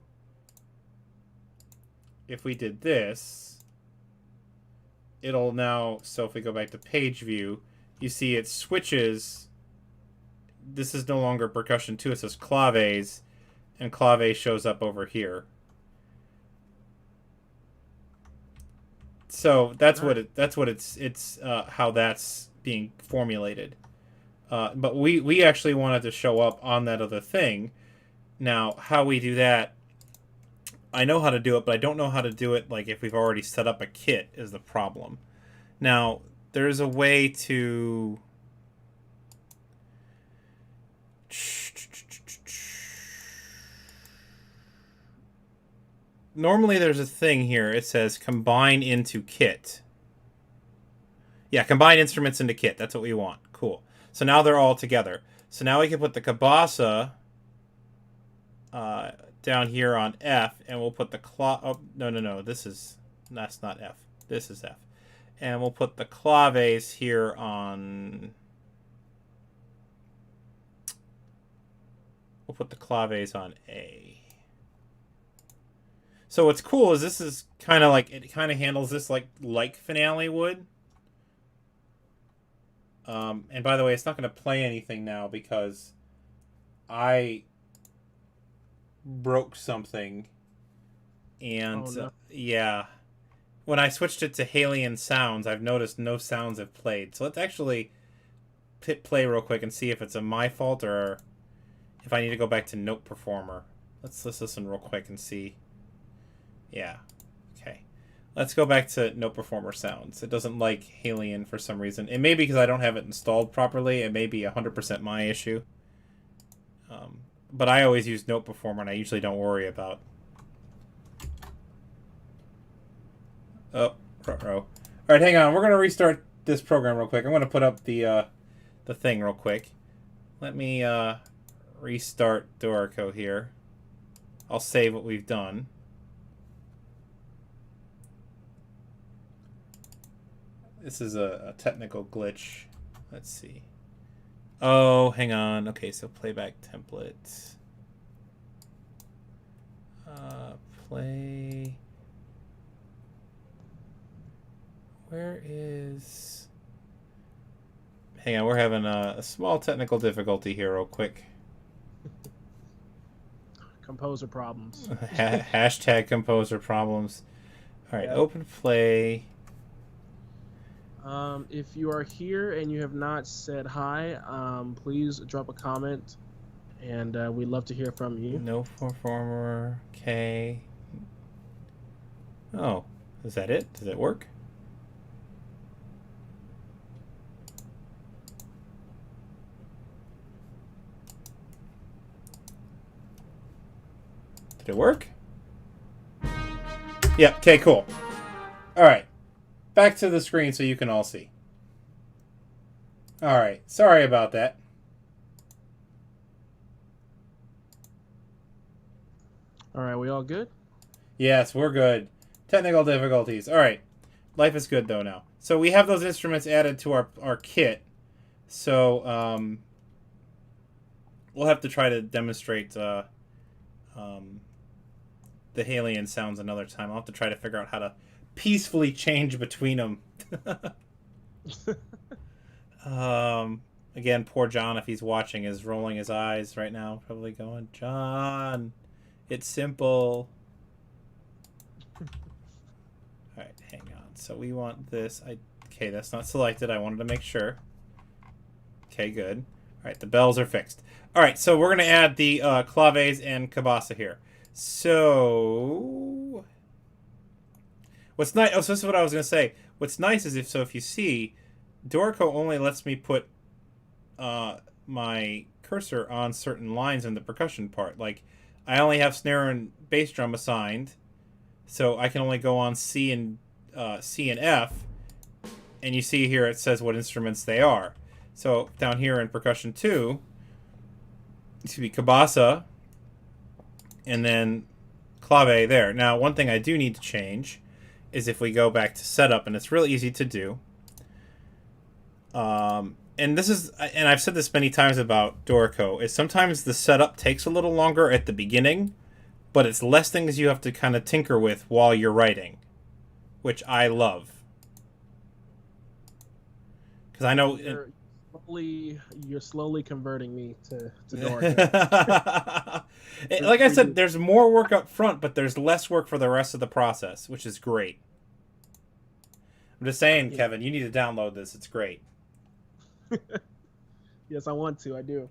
Speaker 1: If we did this, it'll now, so if we go back to page view, you see it switches. This is no longer percussion 2, it says claves, and clave shows up over here. So that's what it's how that's being formulated. But we actually wanted to show up on that other thing. Now, how we do that, I know how to do it, but I don't know how to do it like if we've already set up a kit is the problem. Now, there's a way to normally there's a thing here. It says combine into kit. Yeah, combine instruments into kit. That's what we want. Cool. So now they're all together. So now we can put the cabasa down here on F, and we'll put the oh, no. That's not F. This is F. And we'll put the claves here on. We'll put the claves on A. So what's cool is this is kind of like, it kind of handles this like finale would. And by the way, it's not going to play anything now because I broke something. And
Speaker 2: Oh, no.
Speaker 1: yeah. when I switched it to Halian sounds, I've noticed no sounds have played. So let's actually hit play real quick and see if it's my fault or if I need to go back to Note Performer. Let's listen real quick and see. Yeah. Okay. Let's go back to Note Performer sounds. It doesn't like Halian for some reason. It may be because I don't have it installed properly. It may be 100% my issue. But I always use Note Performer, and I usually don't worry about... Oh, ruh-roh. Alright, hang on. We're going to restart this program real quick. I'm going to put up the thing real quick. Let me restart Dorico here. I'll save what we've done. This is a technical glitch. Let's see. Oh, hang on. Okay, so playback template. Play. Where is... Hang on, we're having a small technical difficulty here real quick.
Speaker 2: Composer problems.
Speaker 1: Hashtag composer problems. All right,
Speaker 2: Yep.
Speaker 1: Open play.
Speaker 2: If you are here and you have not said hi, please drop a comment, and we'd love to hear from you.
Speaker 1: No performer. Okay. Oh, is that it? Does it work? Did it work? Yeah, okay, cool. Alright. Back to the screen so you can all see. Alright, sorry about that.
Speaker 2: All right, we all good?
Speaker 1: Yes, we're good. Technical difficulties. Alright. Life is good, though, now. So we have those instruments added to our kit. So, we'll have to try to demonstrate the Halian sounds another time. I'll have to try to figure out how to peacefully change between them. Again, poor John, if he's watching, is rolling his eyes right now, probably going, John, it's simple. Alright, hang on. So we want this. Okay, that's not selected. I wanted to make sure. Okay, good. Alright, the bells are fixed. Alright, so we're going to add the claves and cabasa here. So... What's nice? Oh, so this is what I was going to say. What's nice is if you see, Dorico only lets me put my cursor on certain lines in the percussion part. Like, I only have snare and bass drum assigned, so I can only go on C and F, and you see here it says what instruments they are. So down here in percussion 2, it should be cabasa, and then clave there. Now, one thing I do need to change is if we go back to setup, and it's really easy to do. And this is, and I've said this many times about Dorico, is sometimes the setup takes a little longer at the beginning, but it's less things you have to kind of tinker with while you're writing, which I love. Because I know...
Speaker 2: You're slowly converting me to Dorico.
Speaker 1: Like I said, there's more work up front, but there's less work for the rest of the process, which is great. I'm just saying, Kevin, you need to download this. It's great.
Speaker 2: Yes, I want to. I do.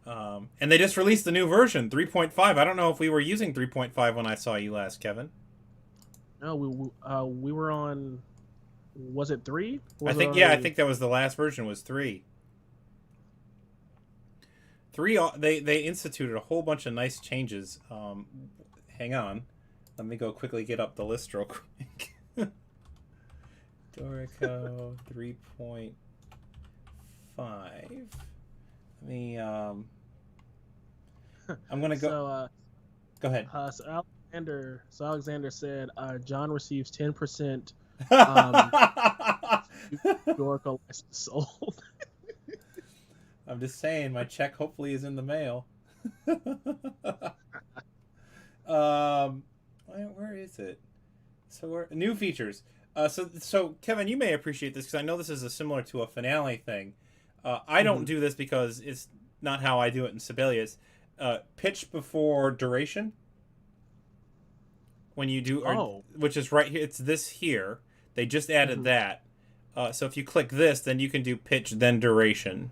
Speaker 1: And they just released the new version, 3.5. I don't know if we were using 3.5 when I saw you last, Kevin.
Speaker 2: No, we were on... Was it 3?
Speaker 1: I think that was the last version, was 3. 3, they instituted a whole bunch of nice changes. Hang on. Let me go quickly get up the list real quick. Dorico 3.5. Let me, I'm going to go...
Speaker 2: So,
Speaker 1: go ahead.
Speaker 2: So Alexander said, John receives 10% Dorico license sold.
Speaker 1: I'm just saying, my check hopefully is in the mail. Where is it? So new features. So Kevin, you may appreciate this because I know this is similar to a finale thing. I don't do this because it's not how I do it in Sibelius. Pitch before duration. when you do,
Speaker 2: Oh.
Speaker 1: which is right here. It's this here. They just added that. So if you click this, then you can do pitch then duration.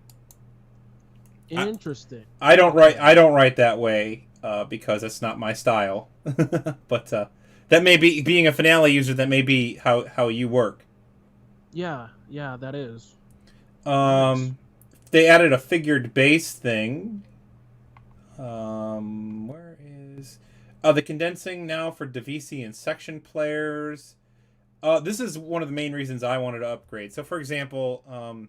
Speaker 2: Interesting.
Speaker 1: I don't write that way because it's not my style. But that may be, being a Finale user, that may be how you work.
Speaker 2: Yeah, that is.
Speaker 1: Nice. They added a figured bass thing. Where is the condensing now for DVC and section players? This is one of the main reasons I wanted to upgrade. So, for example, I'm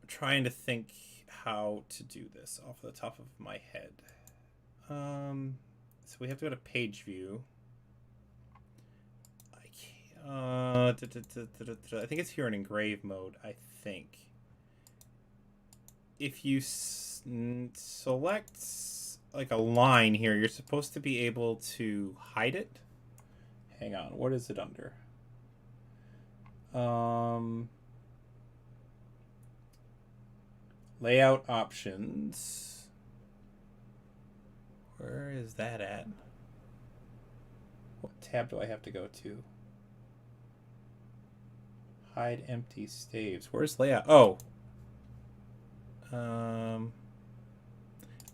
Speaker 1: trying to think how to do this off the top of my head. So we have to go to page view. I think it's here in engrave mode. I think if you select like a line here, you're supposed to be able to hide it. Hang on, what is it under? Layout options. Where is that at? What tab do I have to go to? Hide empty staves. Where's layout? Oh.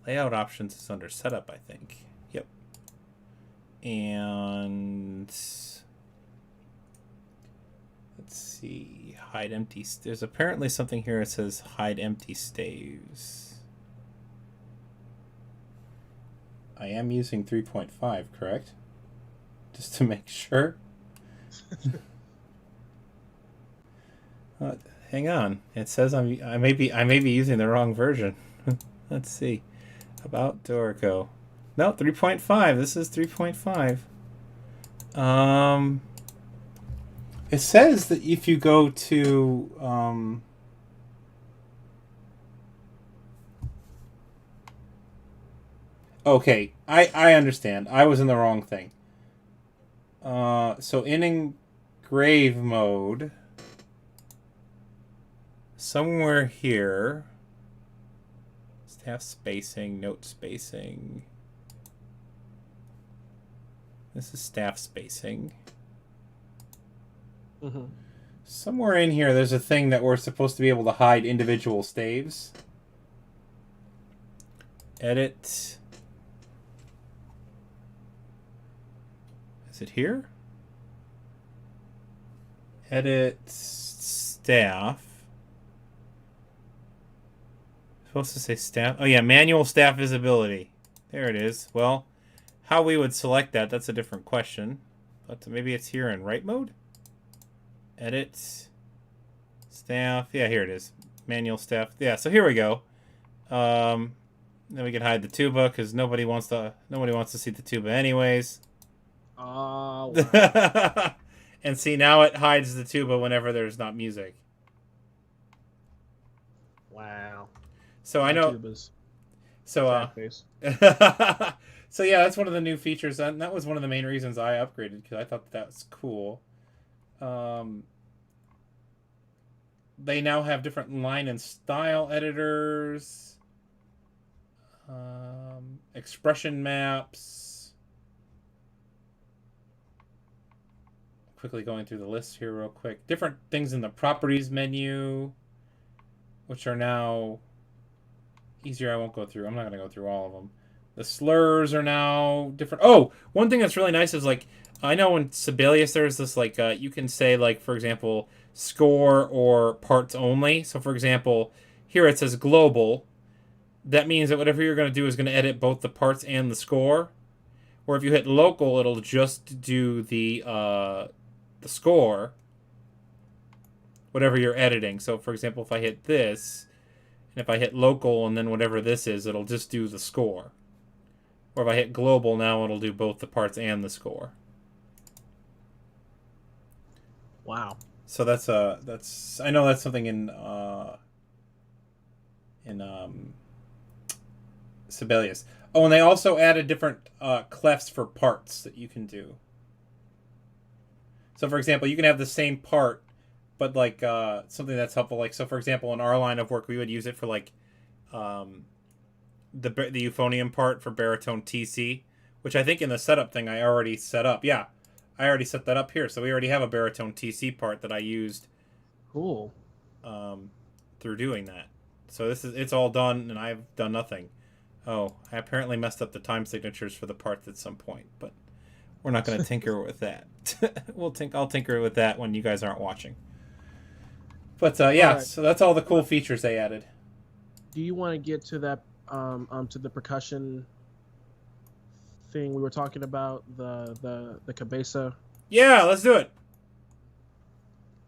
Speaker 1: Layout options is under setup, I think. Yep. And let's see. Hide empty. There's apparently something here that says hide empty staves. I am using 3.5, correct? Just to make sure. Hang on. It says I may be using the wrong version. Let's see. About Dorico. No, 3.5. This is 3.5. It says that if you go to okay, I understand. I was in the wrong thing. So in engrave mode, somewhere here, staff spacing, note spacing. This is staff spacing. Somewhere in here, there's a thing that we're supposed to be able to hide individual staves. Edit. Is it here? Edit staff. Supposed to say staff. Oh yeah, manual staff visibility. There it is. Well, how we would select that's a different question. But maybe it's here in write mode? Edit. Staff. Yeah, here it is. Manual staff. Yeah, so here we go. Then we can hide the tuba because nobody wants to see the tuba anyways.
Speaker 2: Wow.
Speaker 1: And see, now it hides the tuba whenever there's not music.
Speaker 2: Wow.
Speaker 1: So I know.
Speaker 2: Tubas.
Speaker 1: So so yeah, that's one of the new features, and that was one of the main reasons I upgraded because I thought that was cool. They now have different line and style editors, expression maps. Quickly going through the list here real quick. Different things in the properties menu, which are now easier. I won't go through. I'm not going to go through all of them. The slurs are now different. Oh, one thing that's really nice is, like, I know in Sibelius there's this, like, you can say, like, for example, score or parts only. So, for example, here it says global. That means that whatever you're going to do is going to edit both the parts and the score. Or if you hit local, it'll just do the score, whatever you're editing. So, for example, if I hit this, and if I hit local and then whatever this is, it'll just do the score. Or if I hit global, now it'll do both the parts and the score.
Speaker 2: Wow.
Speaker 1: So that's I know that's something in Sibelius. Oh, and they also added different clefs for parts that you can do. So, for example, you can have the same part, but like something that's helpful. Like, so for example, in our line of work, we would use it for like the euphonium part for baritone TC, which I think in the setup thing I already set up. Yeah, I already set that up here. So we already have a baritone TC part that I used
Speaker 2: Cool.
Speaker 1: through doing that. So it's all done, and I've done nothing. Oh, I apparently messed up the time signatures for the parts at some point, but we're not going to tinker with that. I'll tinker with that when you guys aren't watching. But yeah,
Speaker 2: right.
Speaker 1: so that's all the cool features they added.
Speaker 2: Do you want to get to that to the percussion thing we were talking about, the cabeza?
Speaker 1: Yeah, let's do it.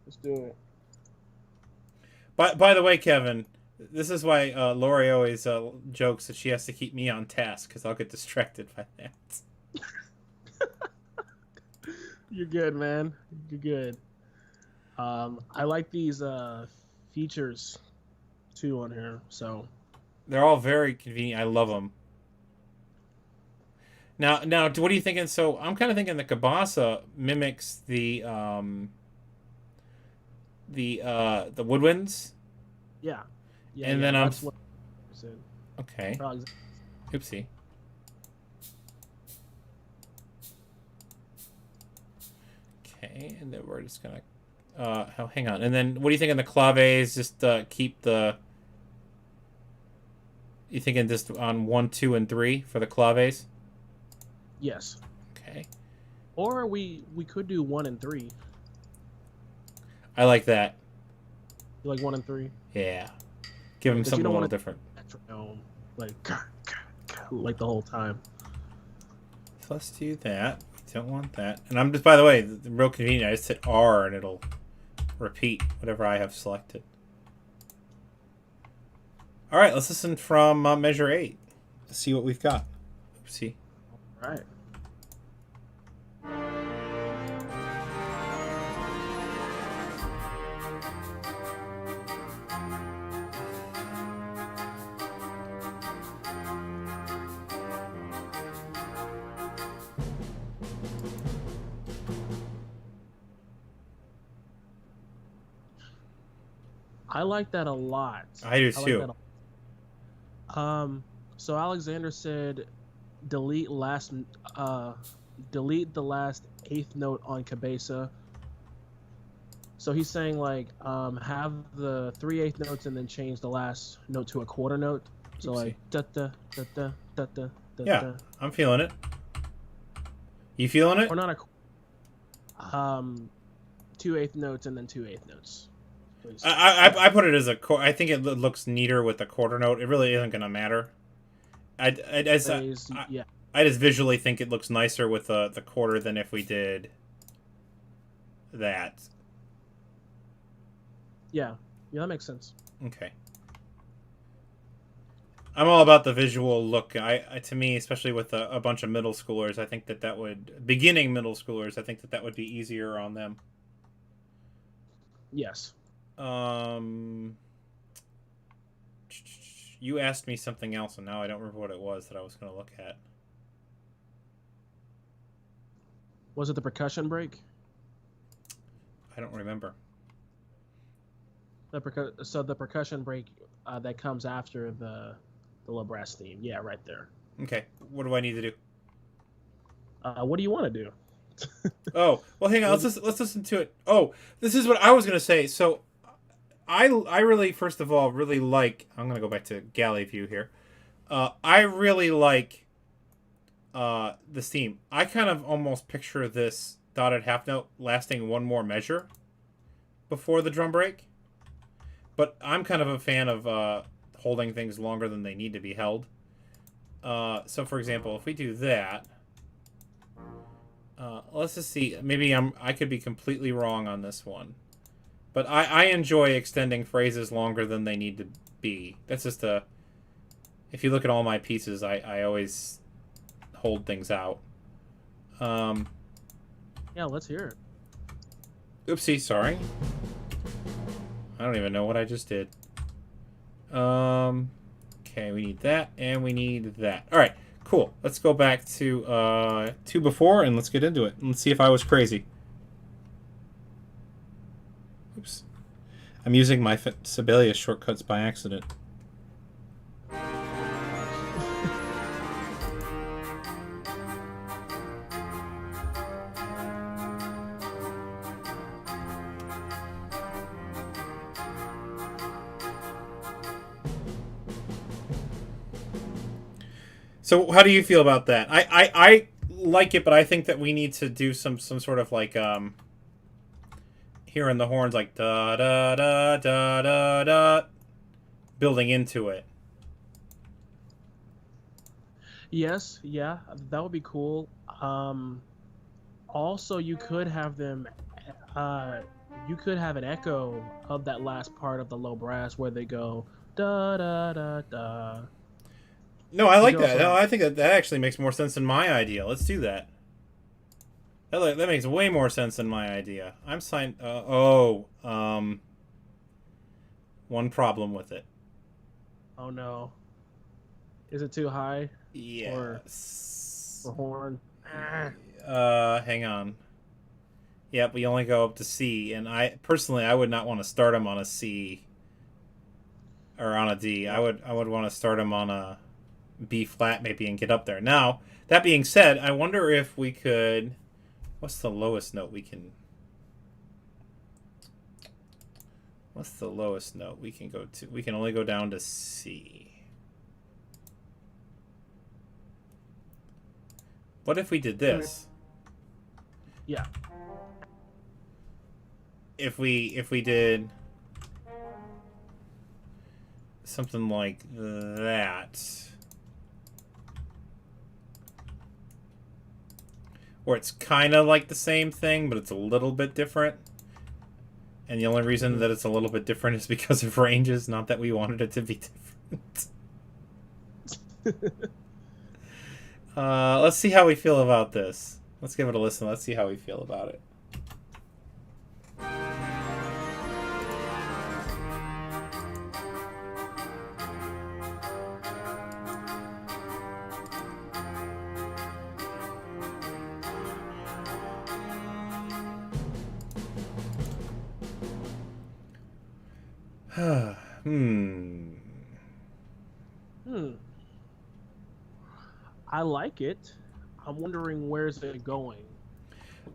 Speaker 2: Let's do it.
Speaker 1: By the way, Kevin, this is why Lori always jokes that she has to keep me on task because I'll get distracted by that.
Speaker 2: You're good, man. You're good. I like these features too on here. So
Speaker 1: They're all very convenient. I love them. Now, what are you thinking? So I'm kind of thinking the Kabasa mimics the woodwinds.
Speaker 2: yeah,
Speaker 1: And then I'm
Speaker 2: that's what I said.
Speaker 1: okay. Oopsie. Okay, and then we're just gonna hang on. And then what do you think in the claves? Just keep the. You thinking just on 1, 2, and 3 for the claves?
Speaker 2: Yes.
Speaker 1: Okay.
Speaker 2: Or we could do 1 and 3.
Speaker 1: I like that.
Speaker 2: You like 1 and 3?
Speaker 1: Yeah. Give them something a little different.
Speaker 2: Metronome, like the whole time.
Speaker 1: So let's do that. We don't want that. And I'm just, by the way, the real convenient. I just hit R and it'll repeat whatever I have selected. All right, let's listen from measure 8. Let's see what we've got. Oopsie.
Speaker 2: All right. I like that a lot.
Speaker 1: I do too.
Speaker 2: So Alexander said, delete the last eighth note on cabeza. So he's saying like have the 3/8 notes and then change the last note to a quarter note. So
Speaker 1: Oopsie.
Speaker 2: like da da da da da da da.
Speaker 1: Yeah, I'm feeling it. You feeling it?
Speaker 2: Or not a 2/8 notes and then 2/8 notes.
Speaker 1: I put it as a I think it looks neater with the quarter note. It really isn't gonna matter. I just visually think it looks nicer with the quarter than if we did that.
Speaker 2: Yeah, that makes sense.
Speaker 1: Okay. I'm all about the visual look. To me, especially with a bunch of middle schoolers, I think that would beginning middle schoolers. I think that would be easier on them.
Speaker 2: Yes.
Speaker 1: You asked me something else, and now I don't remember what it was that I was going to look at.
Speaker 2: Was it the percussion break?
Speaker 1: I don't remember.
Speaker 2: So the percussion break that comes after the little brass theme. Yeah, right there.
Speaker 1: Okay. What do I need to do?
Speaker 2: What do you want to do?
Speaker 1: Oh, well, hang on. Let's listen to it. Oh, this is what I was going to say. So I really, first of all, really like... I'm going to go back to galley view here. I really like this theme. I kind of almost picture this dotted half note lasting one more measure before the drum break. But I'm kind of a fan of holding things longer than they need to be held. So, for example, if we do that... let's just see. Maybe I could be completely wrong on this one. But I enjoy extending phrases longer than they need to be. That's just a... If you look at all my pieces, I always hold things out.
Speaker 2: Yeah, let's hear it.
Speaker 1: Oopsie, sorry. I don't even know what I just did. Okay, we need that, and we need that. All right, cool. Let's go back to 2 before, and let's get into it. Let's see if I was crazy. Oops. I'm using my Sibelius shortcuts by accident. So how do you feel about that? I like it, but I think that we need to do some sort of like hearing the horns like da da da da da da, building into it.
Speaker 2: Yes, yeah, that would be cool. Also, uh, you could have an echo of that last part of the low brass where they go da da da da.
Speaker 1: No, I
Speaker 2: You
Speaker 1: like
Speaker 2: could
Speaker 1: that.
Speaker 2: also
Speaker 1: No,
Speaker 2: have
Speaker 1: I think that actually makes more sense than my idea. Let's do that. That makes way more sense than my idea. I'm signed. One problem with it.
Speaker 2: oh no, is it too high for
Speaker 1: Yes.
Speaker 2: horn? Ah.
Speaker 1: Hang on. Yep, we only go up to C, and I personally I would not want to start him on a C or on a D.
Speaker 2: Well,
Speaker 1: I would want to start him on a B flat maybe and get up there. Now that being said, I wonder if we could. What's the lowest note we can? What's the lowest note we can go to? We can only go down to C. What if we did this?
Speaker 2: yeah.
Speaker 1: If we did something like that, where it's kind of like the same thing, but it's a little bit different. And the only reason that it's a little bit different is because of ranges, not that we wanted it to be different. Let's see how we feel about this. Let's give it a listen. Let's see how we feel about it. Hmm.
Speaker 2: Hmm. I like it. I'm wondering where's it going,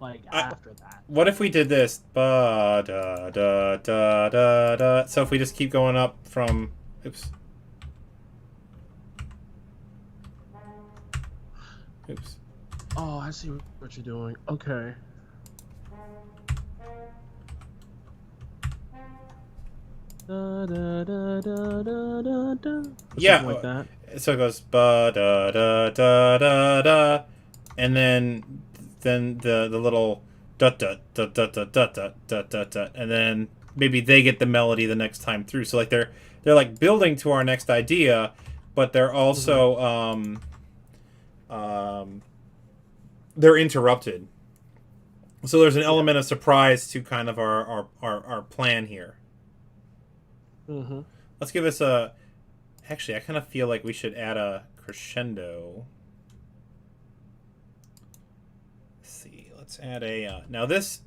Speaker 2: like after that.
Speaker 1: What if we did this? Ba da da da da da. So if we just keep going up from, oops, oops.
Speaker 2: Oh, I see what you're doing. Okay. Da, da, da, da, da, da, da.
Speaker 1: Yeah.
Speaker 2: Something like that.
Speaker 1: So it goes ba da da da da da, and then the little da da da da da da da da da da, and then maybe they get the melody the next time through. So like they're like building to our next idea, but they're also they're interrupted. So there's an element of surprise to kind of our plan here.
Speaker 2: Mm-hmm.
Speaker 1: Let's give us a. Actually, I kind of feel like we should add a crescendo. Let's see. Let's add a. Now this.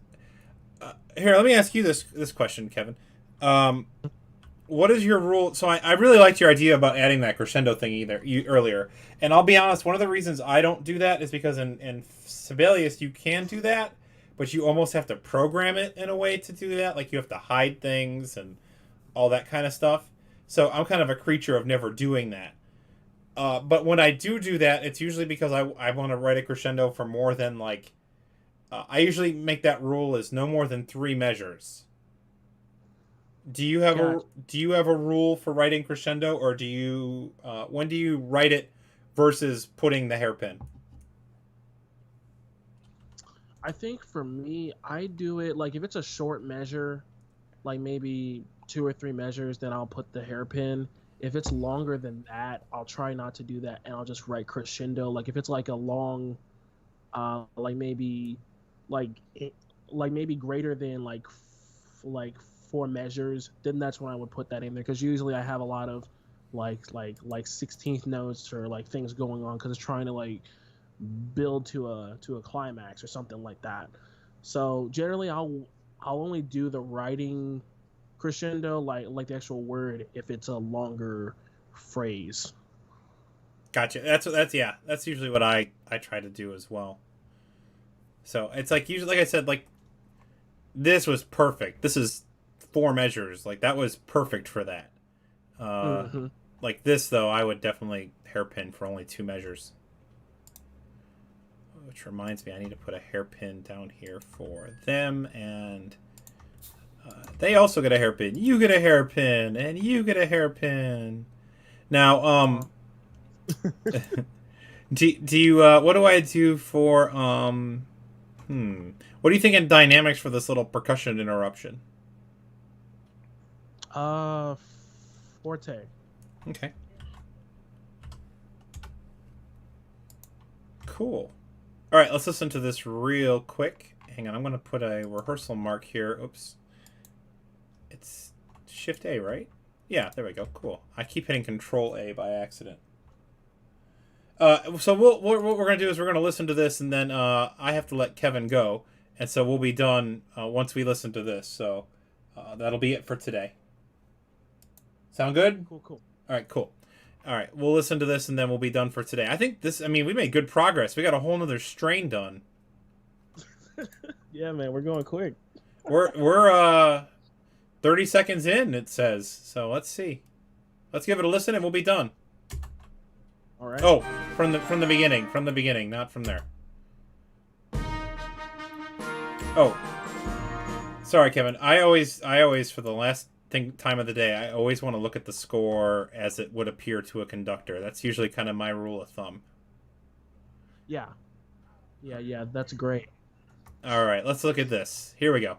Speaker 1: Here, let me ask you this question, Kevin. What is your rule? So I really liked your idea about adding that crescendo thing earlier. And I'll be honest, one of the reasons I don't do that is because in Sibelius you can do that, but you almost have to program it in a way to do that. Like you have to hide things and all that kind of stuff. So I'm kind of a creature of never doing that. But when I do that, it's usually because I want to write a crescendo for more than like... I usually make that rule as no more than 3 measures. Do you have a rule for writing crescendo, or do you when do you write it versus putting the hairpin?
Speaker 2: I think for me, I do it like if it's a short measure, like maybe 2 or 3 measures, then I'll put the hairpin. If it's longer than that, I'll try not to do that, and I'll just write crescendo. Like if it's like a long, like maybe, like maybe greater than like 4 measures, then that's when I would put that in there. Because usually I have a lot of like 16th notes or like things going on because it's trying to like build to a climax or something like that. So generally, I'll only do the writing crescendo like the actual word if it's a longer phrase.
Speaker 1: Gotcha. That's usually what I try to do as well. So it's like usually, like I said, like this was perfect. This is 4 measures. Like that was perfect for that.
Speaker 2: Mm-hmm.
Speaker 1: like this though, I would definitely hairpin for only 2 measures. Which reminds me, I need to put a hairpin down here for them, and they also get a hairpin. You get a hairpin, and you get a hairpin. Now, do you what do I do for what do you think in dynamics for this little percussion interruption?
Speaker 2: Forte.
Speaker 1: Okay. Cool. All right, let's listen to this real quick. Hang on, I'm going to put a rehearsal mark here. Oops. It's Shift A, right? Yeah, there we go. Cool. I keep hitting Control A by accident. So what we're going to do is we're going to listen to this, and then I have to let Kevin go. And so we'll be done once we listen to this. So that'll be it for today. Sound good?
Speaker 2: Cool.
Speaker 1: All right, cool. All right, we'll listen to this, and then we'll be done for today. I think this, I mean, we made good progress. We got a whole nother strain done.
Speaker 2: Yeah, man, we're going quick.
Speaker 1: We're 30 seconds in, it says. So let's see. Let's give it a listen, and we'll be done.
Speaker 2: All right.
Speaker 1: Oh, from the beginning, not from there. Oh, sorry, Kevin. I always for the last time of the day, I always want to look at the score as it would appear to a conductor. That's usually kind of my rule of thumb.
Speaker 2: Yeah, that's great.
Speaker 1: All right, let's look at this. Here we go.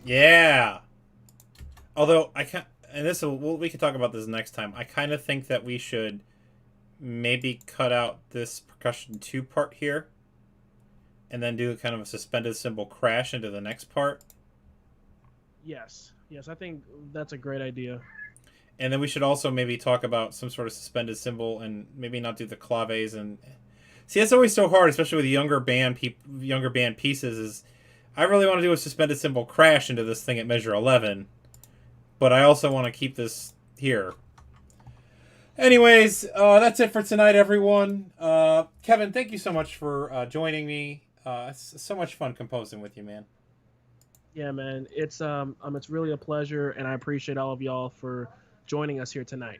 Speaker 1: Yeah. Although I can't, and we can talk about this next time. I kind of think that we should maybe cut out this percussion 2 part here, and then do kind of a suspended cymbal crash into the next part.
Speaker 2: Yes, I think that's a great idea.
Speaker 1: And then we should also maybe talk about some sort of suspended cymbal, and maybe not do the claves. And see, that's always so hard, especially with younger band pieces. Is I really want to do a suspended cymbal crash into this thing at measure 11, but I also want to keep this here. Anyways, that's it for tonight, everyone. Kevin, thank you so much for joining me. It's so much fun composing with you, man.
Speaker 2: Yeah, man, it's really a pleasure, and I appreciate all of y'all for joining us here tonight.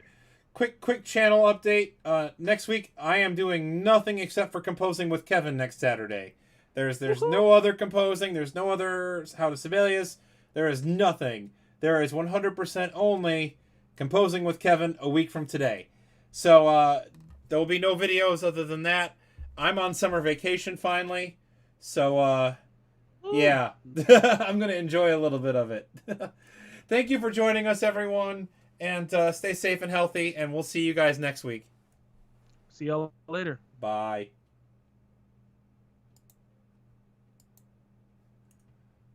Speaker 1: Quick channel update. Next week, I am doing nothing except for composing with Kevin next Saturday. There's no other composing. There's no other How to Sibelius. There is nothing. There is 100% only composing with Kevin a week from today. So there will be no videos other than that. I'm on summer vacation finally. So yeah, I'm going to enjoy a little bit of it. Thank you for joining us, everyone. And stay safe and healthy. And we'll see you guys next week.
Speaker 2: See y'all later.
Speaker 1: Bye.